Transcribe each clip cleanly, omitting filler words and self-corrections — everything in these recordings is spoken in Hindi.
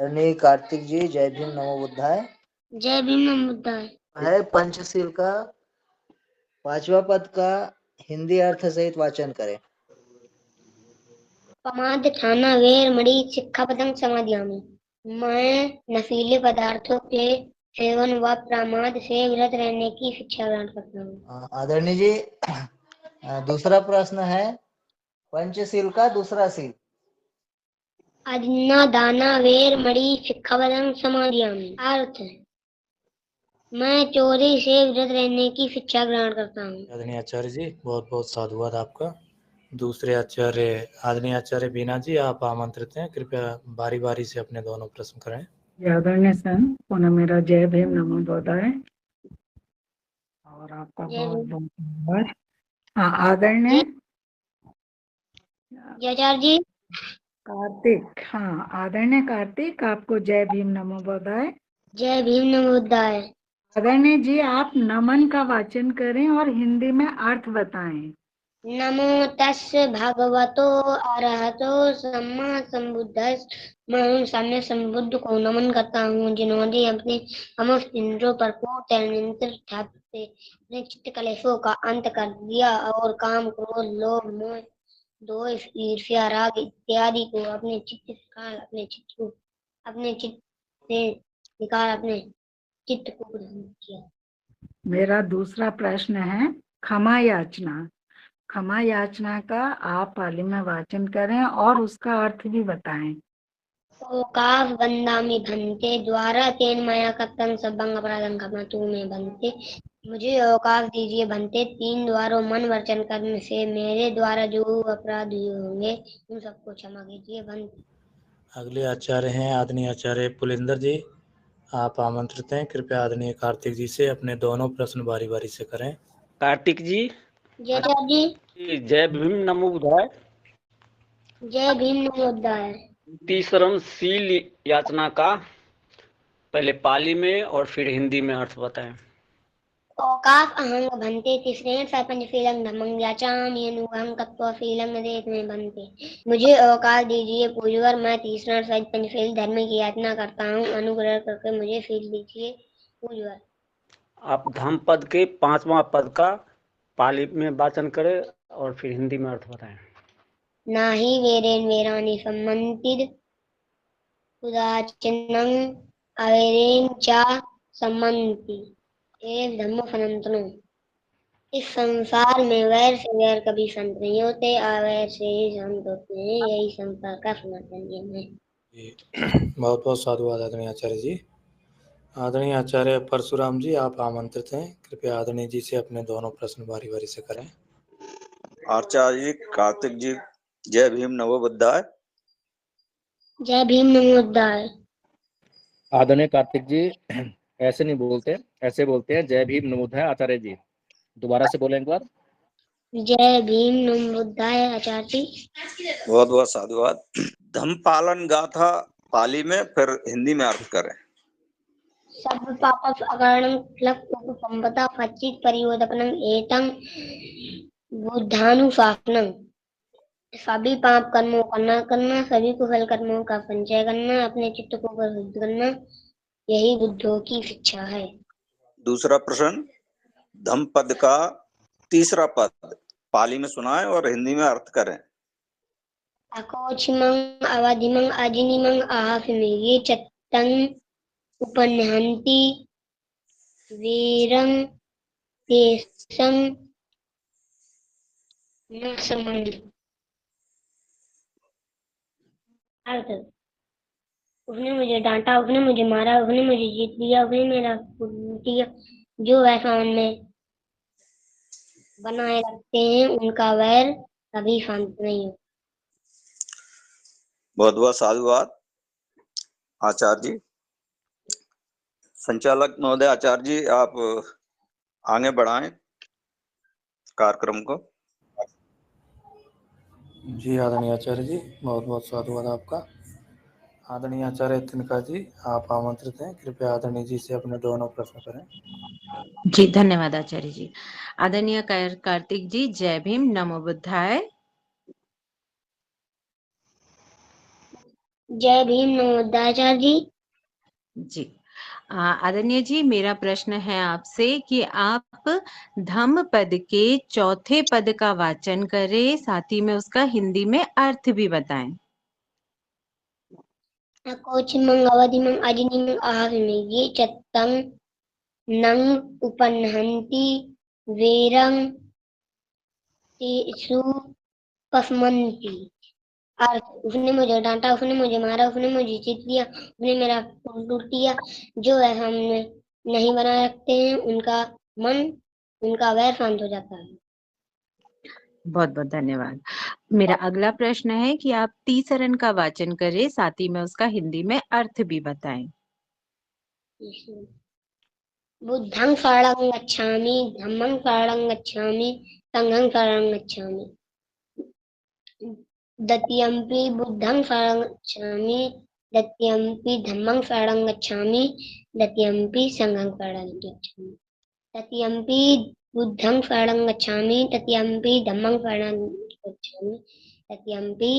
आदरणीय कार्तिक जी, जय भीम नमो बुद्धाय। जय भीम नमो बुद्धाय। है पंचशील का 5वां पद का हिंदी अर्थ सहित वाचन करें। प्रमाद ठाना वेर मणि सिक्खापदं समादियामि। मैं नशीले पदार्थों के सेवन व प्रमाद से विरत रहने की शिक्षा ग्रहण करता हूँ। आदरणीय जी, दूसरा प्रश्न है पंचशील का दूसरा सील। अन्ना दाना वेर मणि सिक्खापदं समादियामि। अर्थ, मैं चोरी से विरत रहने की शिक्षा ग्रहण करता हूँ। आदरणीय आचार्य जी, बहुत बहुत साधुवाद आपका। दूसरे आचार्य आदरणीय आचार्य बीना जी, आप आमंत्रित हैं, कृपया बारी बारी से अपने दोनों प्रश्न करें। आदरणीय सन पुनः मेरा जय भीम नमो बुद्धाय और आपका बहुत बहुत धन्यवाद। हाँ, आदरणीय आचार्य जी। कार्तिक, हाँ आदरणीय कार्तिक, आपको जय भीम नमो बुद्धाय। जय भीम नमो बुद्धाय। आदरणीय जी, आप नमन का वाचन करें और हिंदी में अर्थ बताएं। नमो तस् भगवतो अरहतो सम्मा संबुद्धस्स। मैं उन सामने संबुद्ध को नमन करता हूँ जिन्होंने अपने समस्त इंद्रियों पर पूर्ण नियंत्रण स्थापित से अपने चित्त कलेशों का अंत कर दिया और काम क्रोध लोभ मोह दोष ईर्ष्या राग इत्यादि को अपने चित्त से निकाल अपने चित्त को ग्रहण किया। मेरा दूसरा प्रश्न है क्षमा याचना। क्षमा याचना का आप पाली में वाचन करें और उसका अर्थ भी बताएं। ओकाव वंदामि भंते द्वारा तेन माया कत्तं सबंग अपराधं क्षमतु मे भंते। मुझे अवकाश दीजिए भंते, 3 द्वारों मन वचन कर्म से मेरे द्वारा जो अपराध हुए होंगे उन सबको क्षमा कीजिए भंते। अगले आचार्य हैं आदरणीय आचार्य पुलिंदर जी, आप आमंत्रित हैं, कृपया आदरणीय कार्तिक जी से अपने दोनों प्रश्न बारी बारी से करें। कार्तिक जी। जय जी। जय भीम नमो बुद्धाय। जय भीम नमो बुद्धाय। तीसरम सील याचना का पहले पाली में और फिर हिंदी में अर्थ बताएं। ओकाफ अहंग भंते तिस्रेण सरपंचशीलं धम्मं याचामि अनुग्रहं कृत्वा शीलं नदेत में भंते। मुझे अवकाश दीजिए पूज्यवर, मैं तीसरा सहित पंचशील धर्म की याचना करता हूँ, अनुग्रह करके मुझे शील दीजिए पूज्यवर। आप धम्म पद के 5वां पद का पाली में वाचन करें और फिर हिंदी में अर्थ बताएं। नाही वेरेन वेरानि सम्मन्तिद उदाचिन्नं अवेरेन चा सम्मन्ति एव धम्मो सनातनो। इस संसार में वैर से वैर कभी संत नहीं होते, अवैर से ही संत होते हैं, यही संसार का सनातन नियम है। बहुत बहुत साधुवाद आदरणीय आचार्य जी। आदरणीय आचार्य परशुराम जी, आप आमंत्रित हैं, कृपया आदरणीय जी से अपने दोनों प्रश्न बारी बारी से करें। आचार्य जी, कार्तिक जी, जय भीम नमो बुद्धाय। जय भीम नमो बुद्धाय। आदरणीय कार्तिक जी, ऐसे नहीं बोलते, ऐसे बोलते हैं जय भीम नमो बुद्धाय। आचार्य जी दोबारा से बोलें एक बार। जय भीम नमो बुद्धाय आचार्य जी। बहुत बहुत साधुवाद। धम्म पालन गाथा पाली में, फिर हिंदी में अर्थ करें। सब पापस अकारणं क्लप उपसंपदा फच्चित परियोदकनं एतं बुद्धानुशासनं। सभी पाप कर्मों का न करना, सभी कुशल कर्मों का संचय करना, अपने चित्त को परिशुद्ध करना, यही बुद्धों की शिक्षा है। दूसरा प्रश्न, धम्म पद का तीसरा पद पाली में सुनाएं और हिंदी में अर्थ करें। अकोचिमं अवधिमं अजिनिमं आहाफिमे ये चत्तं उपनिहन्ति वीरं तेषं न समन्ति। अर्थ, उसने मुझे डांटा, उसने मुझे मारा, उसने मुझे जीत लिया, उसने मेरा किया, जो वैसा उनमें बनाए रखते हैं उनका वैर कभी शांत नहीं हो। बहुत बहुत साधुवाद आचार्य जी। संचालक महोदय, आचार्य जी आप आगे बढ़ाएं कार्यक्रम को। जी आदरणीय आचार्य जी, बहुत बहुत साधुवाद आपका। आदरणीय आचार्य तिनका जी, आप आमंत्रित हैं, कृपया आदरणीय जी से अपने दोनों प्रश्न करें। जी धन्यवाद आचार्य जी। आदरणीय कार्तिक जी, जय भीम नमो बुद्धाय। जय भीम नमोदाचार्य जी। जी आदरणीय जी, मेरा प्रश्न है आपसे कि आप धम्म पद के चौथे पद का वाचन करें, साथ ही में उसका हिंदी में अर्थ भी बताएं। अकोचिमं अवधिमं अजिनिमं आहाविमं ये चत्तं नंग उपन्हन्ति वेरं तेषु कस्मन्ति। अर्थ, उसने मुझे डांटा, उसने मुझे मारा, उसने मुझे चीत लिया, उसने मेरा खून लूट लिया। जो वह हमने नहीं बनाए रखते हैं उनका मन, उनका वैर शांत हो जाता है। बहुत बहुत धन्यवाद। मेरा अगला प्रश्न है कि आप तीसरन का वाचन करें, साथ ही में उसका हिंदी में अर्थ भी बताएं। बुद्धं शरणं गच्छामि, धम्मं शरणं गच्छामि, संघं शरणं गच्छामि। द्वितीयंपि बुद्धं शरणं गच्छामि, द्वितीयंपि धम्मं शरणं गच्छामि, द्वितीयंपि संघं शरणं गच्छामि। तृतीयंपि बुद्धं शरणं गच्छामि, तृतीयंपि धम्मं शरणं गच्छामि, तृतीयंपि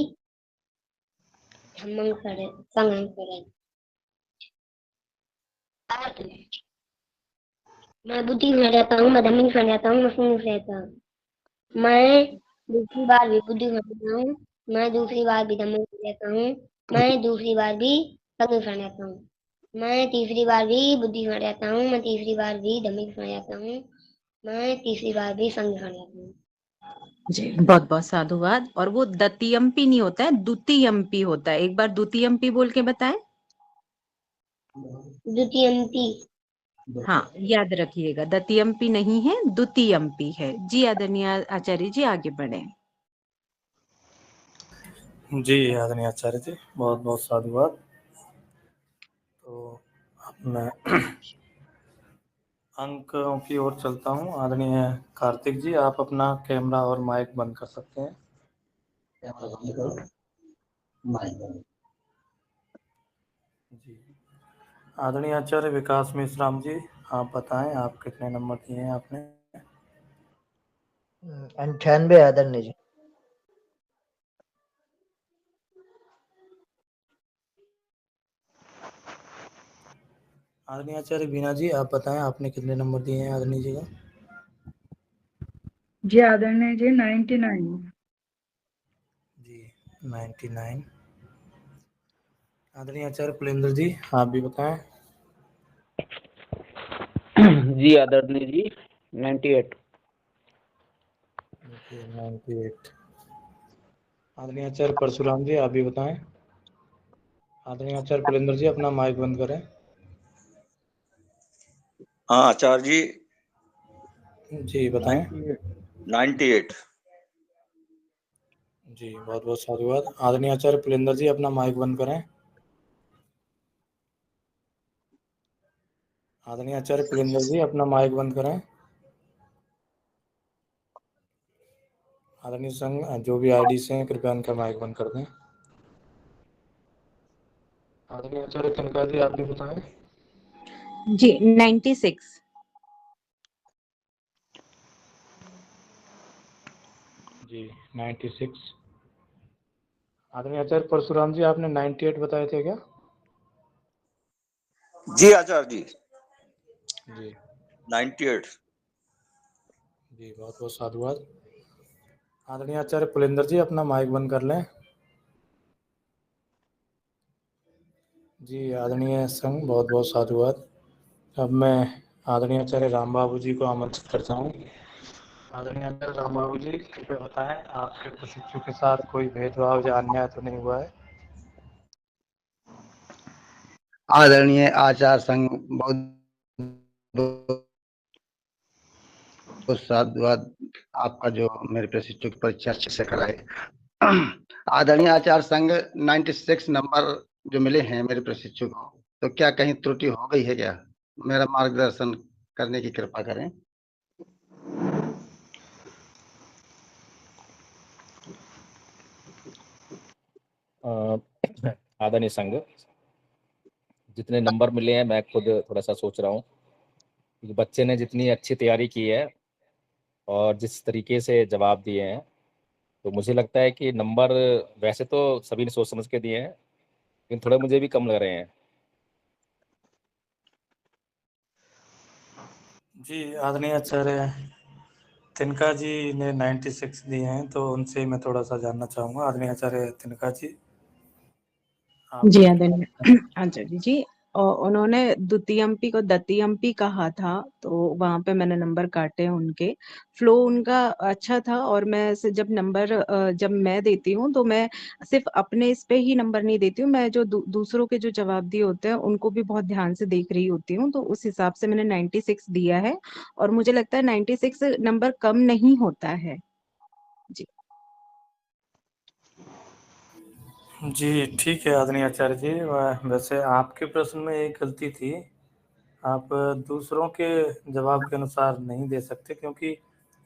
धम्मं शरणं संघं शरणं। अर्थ, मैं बुद्धि में रहता हूँ, मैं धम्मी में रहता हूँ, मैं संघ में रहता हूँ। मैं दूसरी बार भी बुद्धि में रहता हूँ, मैं दूसरी बार भी धम्मी में रहता हूँ, मैं दूसरी बार भी संघ में रहता हूँ, मैं तीसरी बार भी बुद्धि में रहता हूँ, मैं तीसरी बार भी धम्मी में रहता हूँ, मैं तीसरी बार भी संघ में रहता हूँ। जी बहुत बहुत साधुवाद। और वो द्वितीयंपी नहीं होता है, द्वितीयंपी होता है। एक बार द्वितीयंपी बोल के बताएं। द्वितीयंपी। हाँ, याद रखिएगा, द्वितीयंपी नहीं है, द्वितीयंपी है। जी आदरणीय आचार्य जी, आगे बढ़े। जी आदरणीय आचार्य जी, बहुत बहुत साधुवाद। तो अब मैं अंकों की ओर चलता हूँ। आदरणीय कार्तिक जी, आप अपना कैमरा और माइक बंद कर सकते हैं। जी आदरणीय आचार्य विकास मिश्राम जी, आप बताएं, आप कितने नंबर दिए हैं आपने? 98 आदरणीय जी। आदरणीय आचार्य बीना जी, आप बताएं, आपने कितने नंबर दिए हैं आदरणीय जी को? जी आदरणीय जी 99। जी 99। आदरणीय आचार्य पुलेंद्र जी, आप भी बताएं। जी आदरणीय जी 98। 98। आदरणीय आचार्य परशुराम जी, आप भी बताएं। आदरणीय आचार्य पुलेंद्र जी, अपना माइक बंद करें। हाँ आचार्य जी। जी बताएं। 98। जी बहुत बहुत साधुवाद। आदरणीय आचार्य पुलेंद्र जी, अपना माइक बंद करें। आदरणीय आचार्य पुलेंद्र जी, अपना माइक बंद करें। आदरणीय संघ जो भी आईडी से हैं, कृपया उनका माइक बंद कर दें। आदरणीय आचार्य कनका जी, आप भी बताएं। जी 96। जी 96। आदरणीय आचार्य परशुराम जी, आपने 98 बताए थे क्या? जी आचार्य जी जी 98। जी बहुत बहुत साधुवाद। आदरणीय आचार्य पुलेंद्र जी, अपना माइक बंद कर लें। जी आदरणीय संघ, बहुत बहुत साधुवाद। अब मैं आदरणीय आचार्य राम बाबू जी को आमंत्रित करता हूँ। आदरणीय आचार्य राम बाबू जी, कृपया बताएं, आपके प्रशिक्षु के साथ कोई भेदभाव या अन्याय तो नहीं हुआ है? आदरणीय आचार्य संघ, बहुत साधुवाद। आपका जो मेरे प्रशिक्षु की परीक्षा अच्छे से कराए। आदरणीय आचार्य संघ, 96 नंबर जो मिले हैं मेरे प्रशिक्षु को, तो क्या कहीं त्रुटि हो गई है क्या? मेरा मार्गदर्शन करने की कृपा करें। आदरणीय संघ, जितने नंबर मिले हैं मैं खुद थोड़ा सा सोच रहा हूँ कि बच्चे ने जितनी अच्छी तैयारी की है और जिस तरीके से जवाब दिए हैं, तो मुझे लगता है कि नंबर वैसे तो सभी ने सोच समझ के दिए हैं, लेकिन थोड़े मुझे भी कम लग रहे हैं। जी आदरणीय आचार्य तिनका जी ने 96 दिए हैं, तो उनसे मैं थोड़ा सा जानना चाहूँगा। आदरणीय आचार्य तिनका जी, आप जी आदरणीय आचार्य जी, और उन्होंने द्वितीयम्पी को दतीयम्पी कहा था, तो वहां पे मैंने नंबर काटे उनके। फ्लो उनका अच्छा था, और मैं जब नंबर जब मैं देती हूँ तो मैं सिर्फ अपने इस पे ही नंबर नहीं देती हूँ, मैं जो दूसरों के जो जवाब दिए होते हैं उनको भी बहुत ध्यान से देख रही होती हूँ, तो उस हिसाब से मैंने 96 दिया है, और मुझे लगता है 96 नंबर कम नहीं होता है। जी जी ठीक है आदरणीय आचार्य जी। वैसे आपके प्रश्न में एक गलती थी, आप दूसरों के जवाब के अनुसार नहीं दे सकते, क्योंकि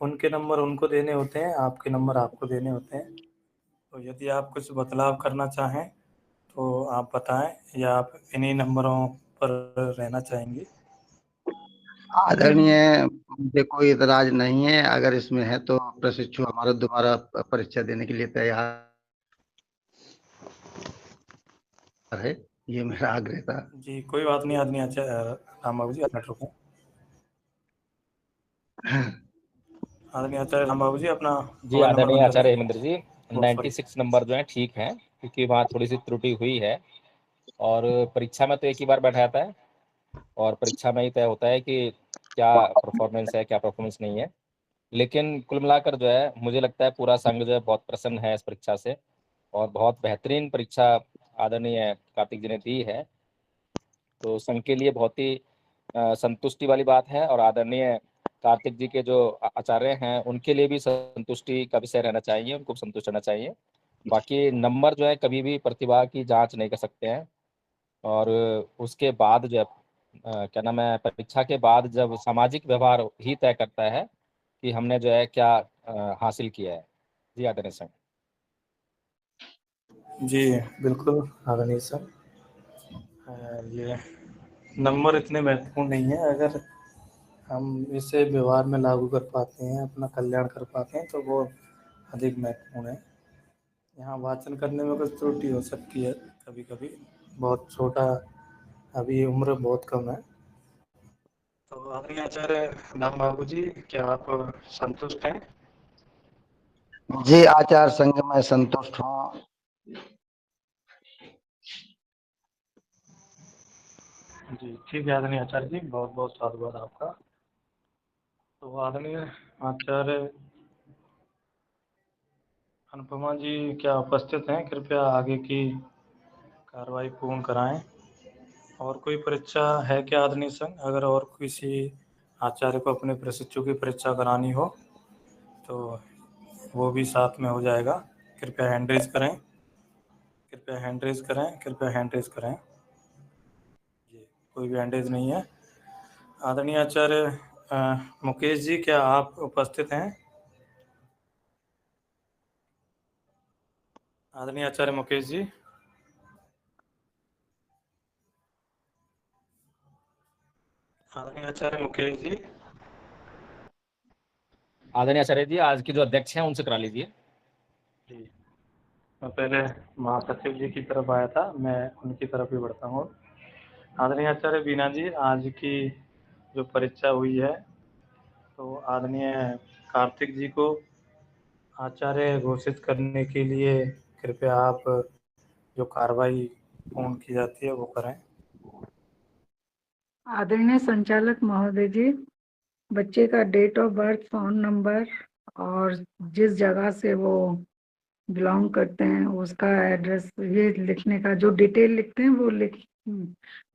उनके नंबर उनको देने होते हैं, आपके नंबर आपको देने होते हैं। तो यदि आप कुछ बदलाव करना चाहें तो आप बताएं, या आप इन्हीं नंबरों पर रहना चाहेंगे? आदरणीय, मुझे कोई इतराज नहीं है, अगर इसमें है तो प्रशिक्षु हमारा दोबारा परीक्षा देने के लिए तैयार है, ये मेरा आग्रह था। जी कोई बात नहीं आदरणीय आचार्य राम बाबू जी, आप मिनट रुकें। आदरणीय आचार्य राम बाबू जी, अपना जी मोबाइल नंबर आदरणीय बंद आचार्य करें। हेमेंद्र जी, सॉरी। 96 नंबर जो है ठीक है, क्योंकि वहाँ थोड़ी सी त्रुटि हुई है, और परीक्षा में तो एक ही बार बैठा जाता है, और परीक्षा में ही तय होता है कि क्या परफॉर्मेंस है क्या परफॉर्मेंस नहीं है। लेकिन कुल मिलाकर जो है मुझे लगता है पूरा संघ जो है बहुत प्रसन्न है इस परीक्षा से, और बहुत बेहतरीन परीक्षा आदरणीय कार्तिक जी ने दी है, तो संघ के लिए बहुत ही संतुष्टि वाली बात है, और आदरणीय कार्तिक जी के जो आचार्य हैं उनके लिए भी संतुष्टि का विषय रहना चाहिए, उनको संतुष्ट रहना चाहिए। बाकी नंबर जो है कभी भी प्रतिभा की जांच नहीं कर सकते हैं, और उसके बाद जो है क्या नाम है, परीक्षा के बाद जब सामाजिक व्यवहार ही तय करता है कि हमने जो है क्या हासिल किया है। जी आदरणीय सर। जी बिल्कुल आदरणीय सर, ये नंबर इतने महत्वपूर्ण नहीं है, अगर हम इसे व्यवहार में लागू कर पाते हैं, अपना कल्याण कर पाते हैं, तो वो अधिक महत्वपूर्ण है। यहाँ वाचन करने में कुछ त्रुटि हो सकती है कभी कभी, बहुत छोटा, अभी उम्र बहुत कम है। तो आदरणीय आचार्य राम बाबू जी, क्या आप संतुष्ट हैं? जी आचार संघ में संतुष्ट हूँ। जी ठीक है आदरणीय आचार्य जी, बहुत बहुत साधुवाद आपका। तो आदरणीय आचार्य अनुपमा जी क्या उपस्थित हैं? कृपया आगे की कार्रवाई पूर्ण कराएं। और कोई परीक्षा है क्या आदरणीय संघ? अगर और किसी आचार्य को अपने प्रशिक्षु की परीक्षा करानी हो तो वो भी साथ में हो जाएगा। कृपया हैंड रेज करें, कृपया हैंड रेज करें, कृपया हैंड रेज करें। जी कोई भी हैंड रेज नहीं है। आदरणीय आचार्य मुकेश जी, क्या आप उपस्थित हैं? आदरणीय आचार्य मुकेश जी, आदरणीय आचार्य मुकेश जी। आदरणीय आचार्य जी, आज के जो अध्यक्ष हैं उनसे करा लीजिए। जी मैं पहले महासचिव जी की तरफ आया था, मैं उनकी तरफ ही बढ़ता हूँ। आदरणीय आचार्य बीना जी, आज की जो परीक्षा हुई है, तो आदरणीय कार्तिक जी को आचार्य घोषित करने के लिए कृपया आप जो कार्रवाई पूर्ण की जाती है वो करें। आदरणीय संचालक महोदय जी, बच्चे का date of birth, phone number और जिस जगह से वो बिलोंग करते हैं उसका एड्रेस, ये लिखने का जो डिटेल लिखते हैं वो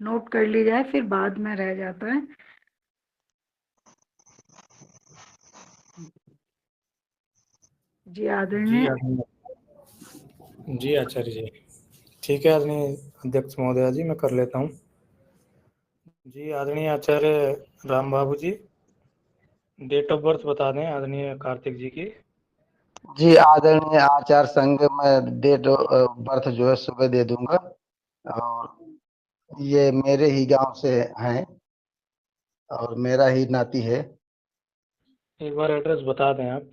नोट कर ली जाए, फिर बाद में रह जाता है। जी आदरणीय। जी आचार्य जी, ठीक है आदरणीय अध्यक्ष महोदया जी, मैं कर लेता हूँ। जी आदरणीय आचार्य राम बाबू जी, डेट ऑफ बर्थ बता दें आदरणीय कार्तिक जी की। जी आदरणीय आचार संघ में डेट बर्थ जो है सुबह दे दूंगा, और ये मेरे ही गांव से हैं और मेरा ही नाती है। एक बार एड्रेस बता दें आप।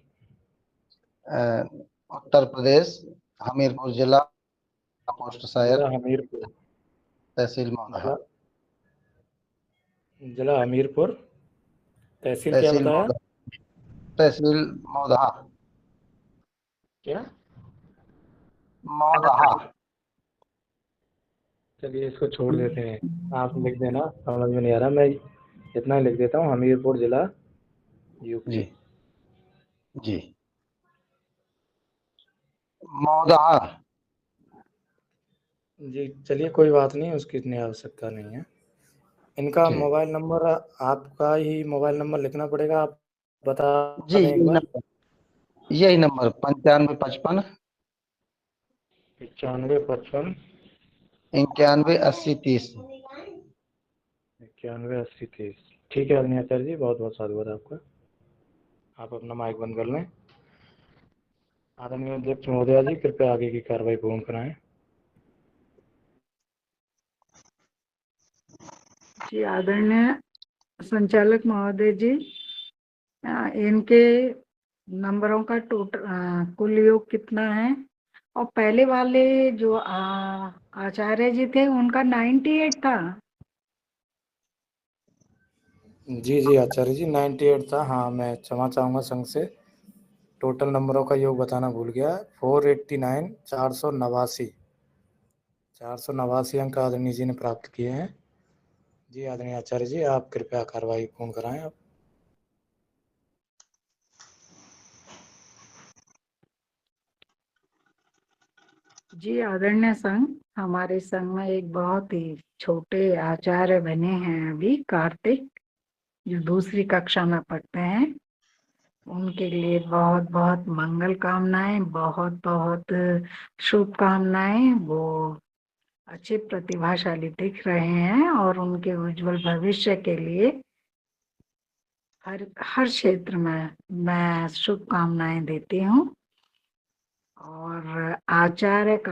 उत्तर प्रदेश, हमीरपुर जिला, पोस्ट शायर, जिला हमीरपुर, तहसील मौदहा। जिला हमीरपुर, तहसील क्या तहसील बताया? मौदहा, तहसील मौदहा, क्या? मौदहा। चलिए इसको छोड़ देते हैं, आप लिख देना, समझ में नहीं आ रहा, मैं इतना ही लिख देता हूँ, हमीरपुर जिला यूपी। जी जी, मौदहा। जी चलिए कोई बात नहीं, उसकी इतनी आवश्यकता नहीं है। इनका जी मोबाइल नंबर, आपका ही मोबाइल नंबर लिखना पड़ेगा, आप बता जी, दें एक बार। यही नंबर 9555 9555 91 80 30। 91 80 30। ठीक है अग्नि आचार्य जी, बहुत बहुत साधुवाद आपका। आप अपना माइक बंद कर लें। आदरणीय अध्यक्ष महोदया जी, कृपया आगे की कार्रवाई पूर्ण कराएं। जी आदरणीय संचालक महोदय जी, इनके नंबरों का टोटल कुल योग कितना है? और पहले वाले जो आचार्य जी थे उनका 98 था। जी आचार्य जी 98 था। हाँ मैं क्षमा चाहूँगा संघ से, टोटल नंबरों का योग बताना भूल गया। 489 489 अंक आदरणीय जी ने प्राप्त किए हैं। जी आदरणीय आचार्य जी, आप कृपया कार्रवाई पूर्ण कराएं आप। जी आदरणीय संघ, हमारे संघ में एक बहुत ही छोटे आचार्य बने हैं अभी, कार्तिक, जो दूसरी कक्षा में पढ़ते हैं। उनके लिए बहुत बहुत मंगल कामनाएं, बहुत बहुत शुभकामनाएं। वो अच्छे प्रतिभाशाली दिख रहे हैं और उनके उज्जवल भविष्य के लिए हर क्षेत्र में मैं शुभकामनाएं देती हूँ। और आचार्य का